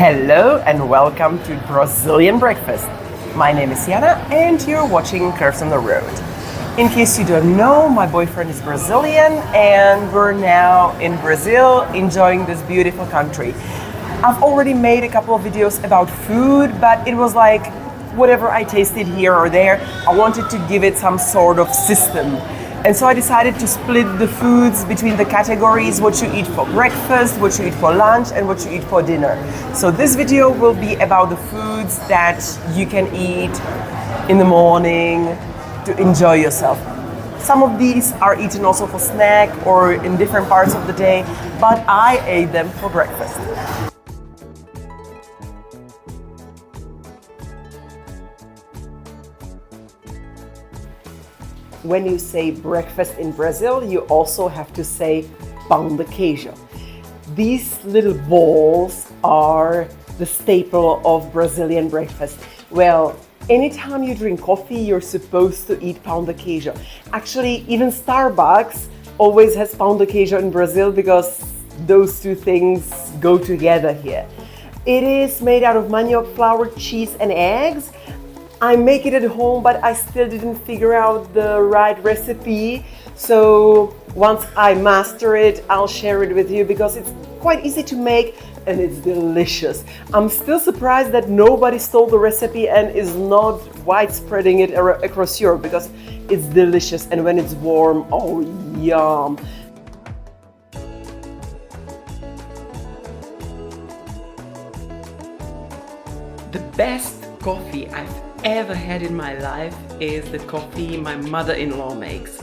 Hello and welcome to Brazilian Breakfast. My name is Jana and you're watching Curves on the Road. In case you don't know, my boyfriend is Brazilian and we're now in Brazil enjoying this beautiful country. I've already made a couple of videos about food, but it was like whatever I tasted here or there, I wanted to give it some sort of system. And so I decided to split the foods between the categories, what you eat for breakfast, what you eat for lunch, and what you eat for dinner. So this video will be about the foods that you can eat in the morning to enjoy yourself. Some of these are eaten also for snack or in different parts of the day, but I ate them for breakfast. When you say breakfast in Brazil, you also have to say pão de queijo. These little balls are the staple of Brazilian breakfast. Well, anytime you drink coffee, you're supposed to eat pão de queijo. Actually, even Starbucks always has pão de queijo in Brazil because those two things go together here. It is made out of manioc flour, cheese, and eggs. I make it at home, but I still didn't figure out the right recipe. So once I master it, I'll share it with you because it's quite easy to make and it's delicious. I'm still surprised that nobody stole the recipe and is not widespreading it across Europe because it's delicious, and when it's warm, oh yum. The best coffee I've ever had in my life is the coffee my mother-in-law makes.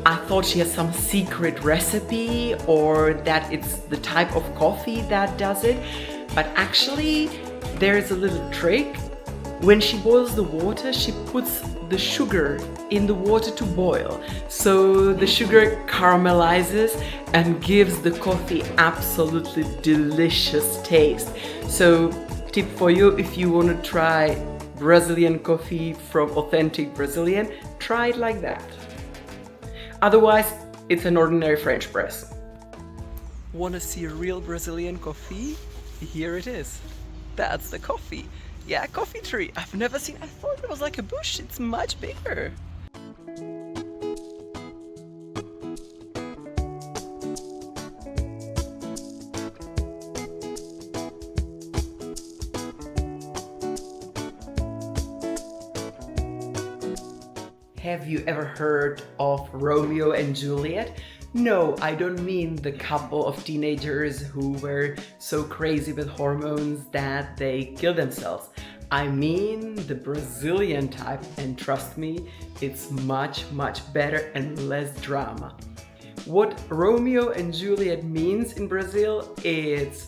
I thought she has some secret recipe or that it's the type of coffee that does it, but actually there is a little trick. When she boils the water, she puts the sugar in the water to boil, so the sugar caramelizes and gives the coffee absolutely delicious taste. So tip for you, if you want to try Brazilian coffee from authentic Brazilian, try it like that. Otherwise, it's an ordinary French press. Want to see a real Brazilian coffee? Here it is. That's the coffee. Yeah, coffee tree. I've never seen, I thought it was like a bush. It's much bigger. Have you ever heard of Romeo and Juliet? No, I don't mean the couple of teenagers who were so crazy with hormones that they killed themselves. I mean the Brazilian type, and trust me, it's much better and less drama. What Romeo and Juliet means in Brazil is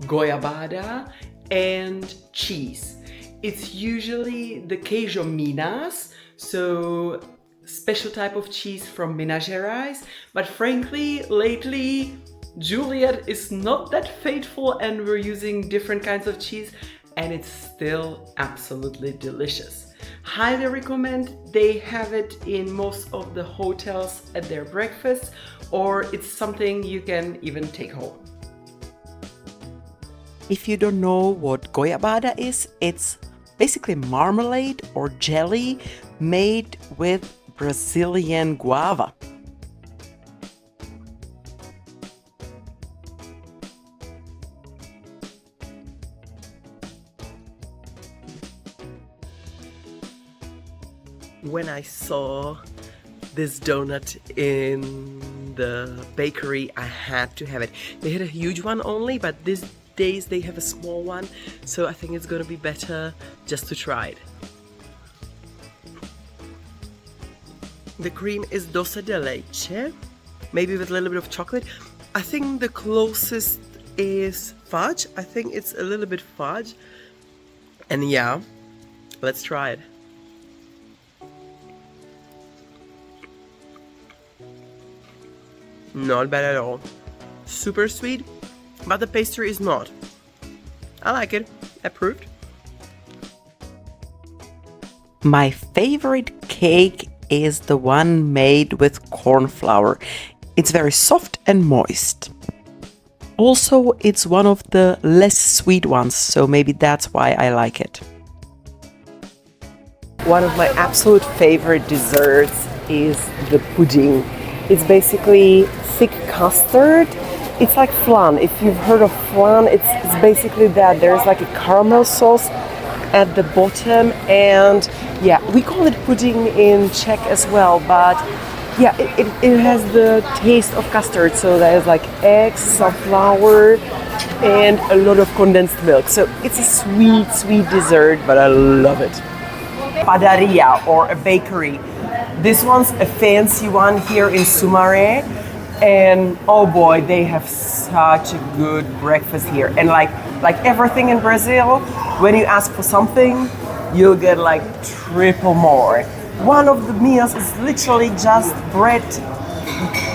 goiabada and cheese. It's usually the queijo Minas, so special type of cheese from Minas Gerais, but frankly, lately Juliet is not that faithful and we're using different kinds of cheese and it's still absolutely delicious. Highly recommend. They have it in most of the hotels at their breakfast, or it's something you can even take home. If you don't know what goiabada is, it's basically marmalade or jelly made with Brazilian guava. When I saw this donut in the bakery, I had to have it. They had a huge one only, but these days they have a small one, so I think it's gonna be better just to try it. The cream is doce de leche, maybe with a little bit of chocolate. I think the closest is fudge. I think it's a little bit fudge. And yeah, let's try it. Not bad at all. Super sweet, but the pastry is not. I like it. Approved. My favorite cake is the one made with corn flour. It's very soft and moist. Also, it's one of the less sweet ones, so maybe that's why I like it. One of my absolute favorite desserts is the pudding. It's basically thick custard. It's like flan. If you've heard of flan, it's basically that. There's like a caramel sauce at the bottom, and yeah, we call it pudding in Czech as well, but yeah, it has the taste of custard. So there's like eggs, some flour, and a lot of condensed milk. So it's a sweet, sweet dessert, but I love it. Padaria, or a bakery. This one's a fancy one here in Sumaré, and oh boy, they have such a good breakfast here. And like everything in Brazil, when you ask for something, you'll get like triple more. One of the meals is literally just bread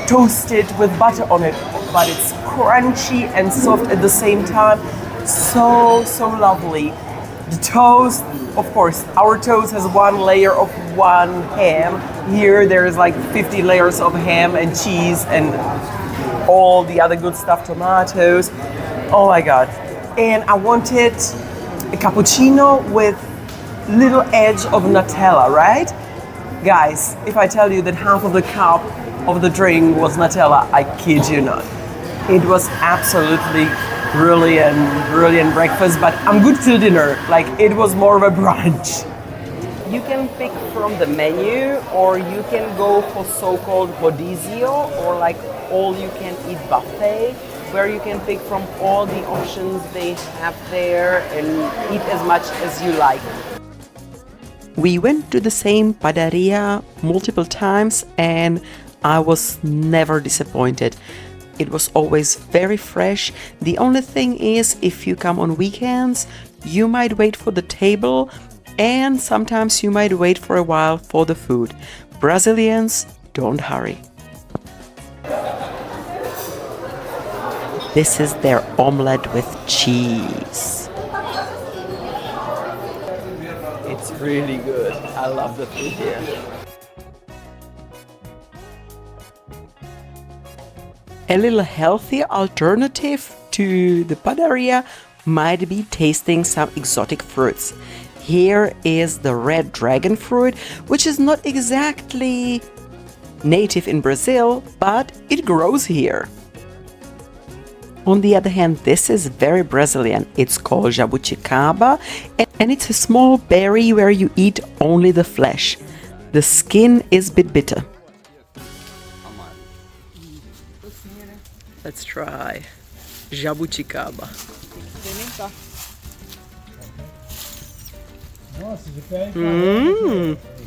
toasted with butter on it, but it's crunchy and soft at the same time. So lovely. The toast, of course, our toast has one layer of one ham. Here there's like 50 layers of ham and cheese and all the other good stuff, tomatoes. Oh my God. And I wanted a cappuccino with little edge of Nutella, right? Guys, if I tell you that half of the cup of the drink was Nutella, I kid you not. It was absolutely brilliant breakfast, but I'm good till dinner. Like, it was more of a brunch. You can pick from the menu, or you can go for so-called rodizio, or like all-you-can-eat buffet, where you can pick from all the options they have there and eat as much as you like. We went to the same padaria multiple times and I was never disappointed. It was always very fresh. The only thing is, if you come on weekends, you might wait for the table and sometimes you might wait for a while for the food. Brazilians don't hurry. This is their omelette with cheese. It's really good. I love the food here. A little healthier alternative to the padaria might be tasting some exotic fruits. Here is the red dragon fruit, which is not exactly native in Brazil, but it grows here. On the other hand, this is very Brazilian. It's called jabuticaba, and it's a small berry where you eat only the flesh. The skin is a bit bitter. Let's try jabuticaba.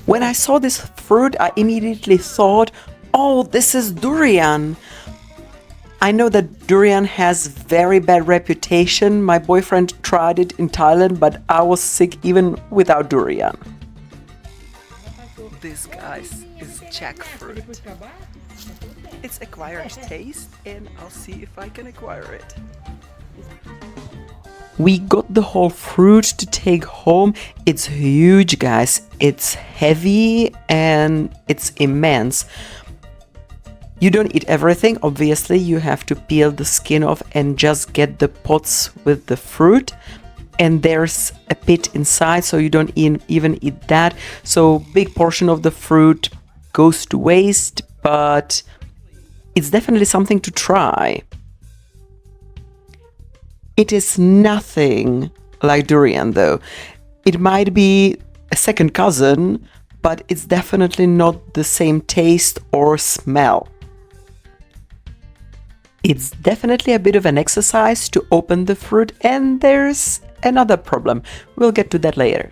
When I saw this fruit, I immediately thought, oh, this is durian. I know that durian has very bad reputation. My boyfriend tried it in Thailand, but I was sick even without durian. This, guys, is jackfruit. It's acquired taste, and I'll see if I can acquire it. We got the whole fruit to take home. It's huge, guys. It's heavy and it's immense. You don't eat everything, obviously. You have to peel the skin off and just get the pods with the fruit. And there's a pit inside, so you don't even eat that. So big portion of the fruit goes to waste, but it's definitely something to try. It is nothing like durian, though. It might be a second cousin, but it's definitely not the same taste or smell. It's definitely a bit of an exercise to open the fruit, and there's another problem. We'll get to that later.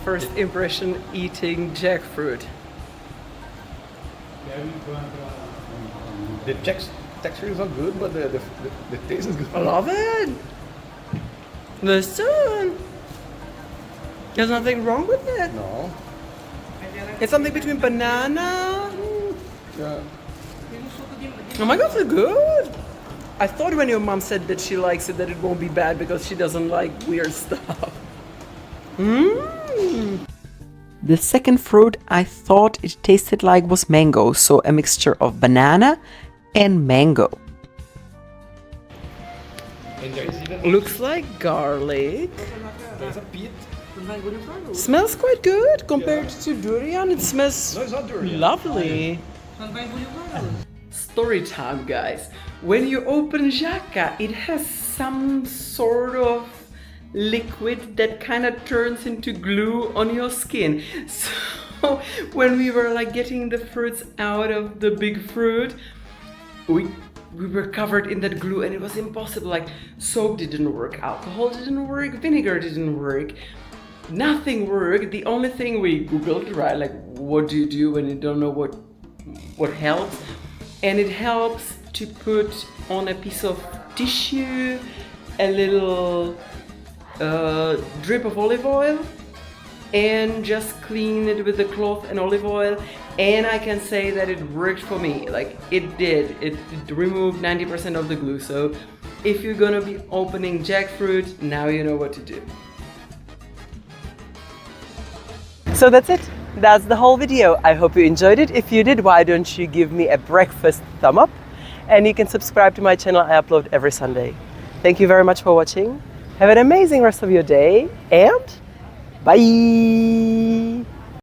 First impression eating jackfruit. The texture is not good, but the taste is good. I love it. Listen, there's nothing wrong with it. No. It's something between banana. Yeah. Oh my god, it's good. I thought when your mom said that she likes it, that it won't be bad because she doesn't like weird stuff. The second fruit I thought it tasted like was mango, so a mixture of banana and mango. And there is even Looks like garlic. there's a pit. Smells quite good compared to durian. It smells No, it's not durian. lovely. Story time, guys. When you open jaca, it has some sort of liquid that kind of turns into glue on your skin. So when we were like getting the fruits out of the big fruit, we were covered in that glue and it was impossible. Like soap didn't work, alcohol didn't work, vinegar didn't work, nothing worked. The only thing we googled, right, like what do you do when you don't know what helps, and it helps to put on a piece of tissue a little drip of olive oil and just clean it with the cloth and olive oil. And I can say that it worked for me. Like it did. It removed 90% of the glue. So if you're gonna be opening jackfruit, now you know what to do. So that's it. That's the whole video. I hope you enjoyed it. If you did, why don't you give me a breakfast thumb up? And you can subscribe to my channel. I upload every Sunday. Thank you very much for watching. Have an amazing rest of your day and bye!